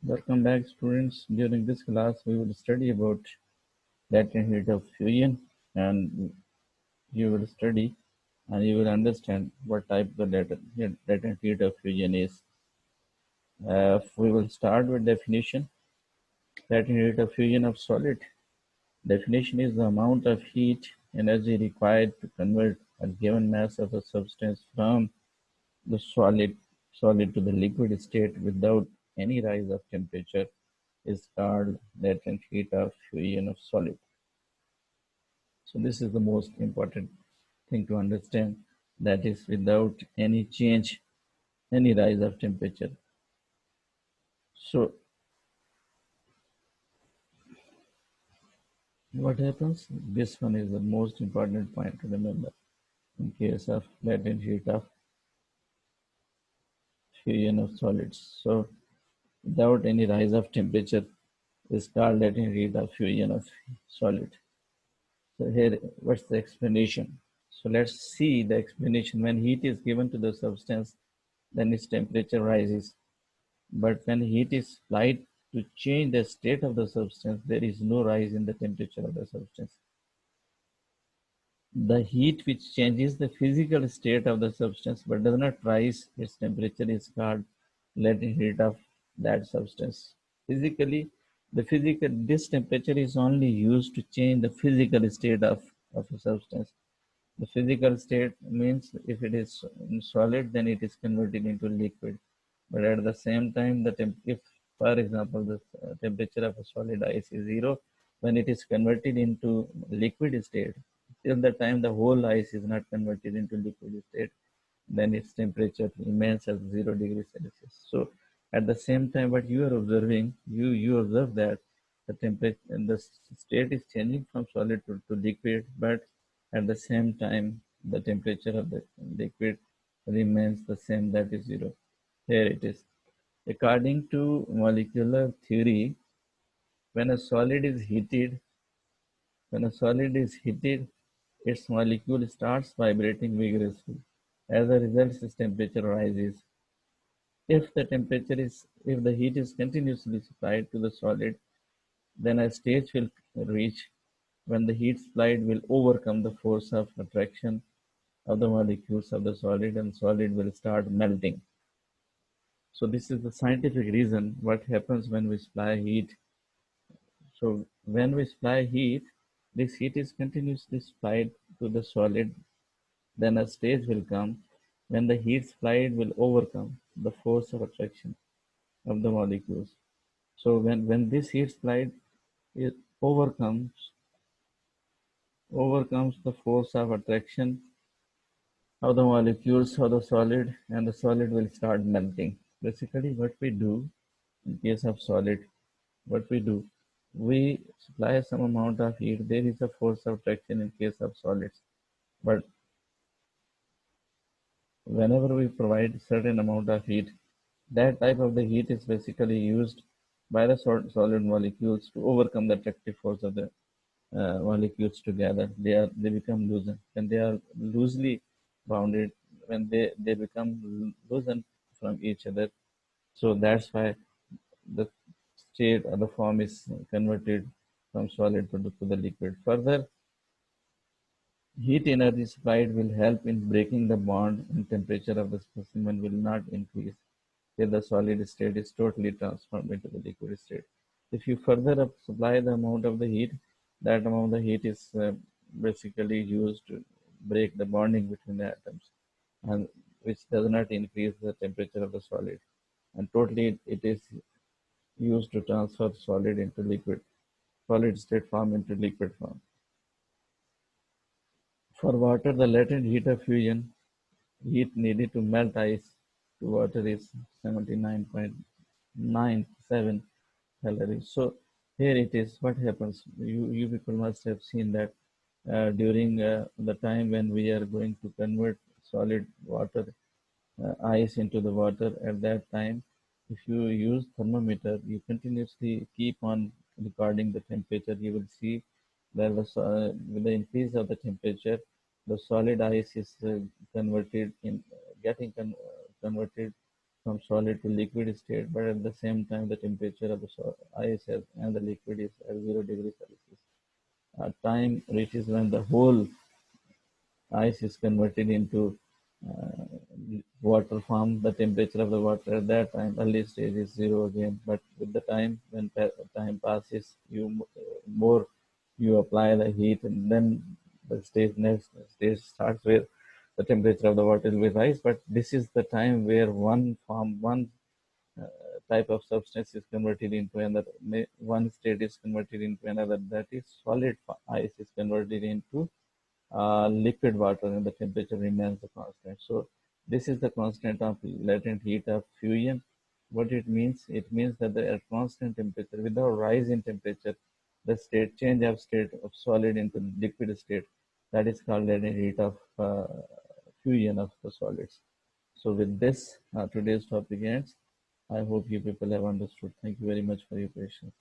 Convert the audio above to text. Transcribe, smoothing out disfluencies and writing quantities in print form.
Welcome back, students. During this class, we will study about latent heat of fusion, and you will study and you will understand what type of latent heat of fusion is. We will start with definition. Latent heat of fusion of solid. Definition is the amount of heat energy required to convert a given mass of a substance from the solid to the liquid state without any rise of temperature is called latent heat of fusion of solid. So this is the most important thing to understand, that is without any change, any rise of temperature. So what happens? This one is the most important point to remember in case of latent heat of fusion of solids. So without any rise of temperature is called latent heat of fusion of solid. So here, what's the explanation? So let's see the explanation. When heat is given to the substance, then its temperature rises. But when heat is applied to change the state of the substance, there is no rise in the temperature of the substance. The heat which changes the physical state of the substance but does not rise its temperature is called latent heat of that substance. Physically, this temperature is only used to change the physical state of a substance. The physical state means if it is solid, then it is converted into liquid. But at the same time, if, for example, the temperature of a solid ice is zero, when it is converted into liquid state, till the time the whole ice is not converted into liquid state, then its temperature remains at 0 degrees Celsius. So at the same time, what you are observing, you observe that the temperature and the state is changing from solid to liquid, but at the same time, the temperature of the liquid remains the same, that is zero. Here it is. According to molecular theory, when a solid is heated, when a solid is heated, its molecule starts vibrating vigorously. As a result, its temperature rises. If the heat is continuously supplied to the solid, then a stage will reach when the heat supplied will overcome the force of attraction of the molecules of the solid, and solid will start melting. So this is the scientific reason what happens when we supply heat. So when we supply heat, this heat is continuously supplied to the solid. Then a stage will come when the heat supplied will overcome the force of attraction of the molecules. So when this heat supplied it overcomes the force of attraction of the molecules of the solid, and the solid will start melting. Basically, what we do in case of solid, what we do, we supply some amount of heat. There is a force of attraction in case of solids, but whenever we provide certain amount of heat, that type of the heat is basically used by the solid molecules to overcome the attractive force of the molecules together. They become loosened. When they are loosely bounded, when they become loosened from each other, so that's why the state or the form is converted from solid to the liquid. Further, heat energy supplied will help in breaking the bond, and temperature of the specimen will not increase till the solid state is totally transformed into the liquid state. If you further supply the amount of the heat, that amount of the heat is basically used to break the bonding between the atoms, and which does not increase the temperature of the solid. And totally it is used to transfer solid into liquid, solid state form into liquid form. For water, the latent heat of fusion, heat needed to melt ice to water is 79.97 calories. So here it is. What happens? You people must have seen that during the time when we are going to convert solid water, ice into the water. At that time, if you use thermometer, you continuously keep on recording the temperature. You will see that with the increase of the temperature, the solid ice is converted in converted from solid to liquid state, but at the same time, the temperature of the ice and the liquid is at 0 degrees Celsius. Time reaches when the whole ice is converted into uh, water form. The temperature of the water at that time, early stage, is zero again. But with the time, when time passes, more you apply the heat, and then the next stage starts where the temperature of the water will rise. But this is the time where one uh, type of substance is converted into another. One state is converted into another. That is solid ice is converted into liquid water, and the temperature remains the constant. So this is the constant of latent heat of fusion. What it means? It means that at constant temperature, without rise in temperature, the change of state of solid into liquid state, that is called latent heat of fusion of the solids. So with this, today's topic ends. I hope you people have understood. Thank you very much for your patience.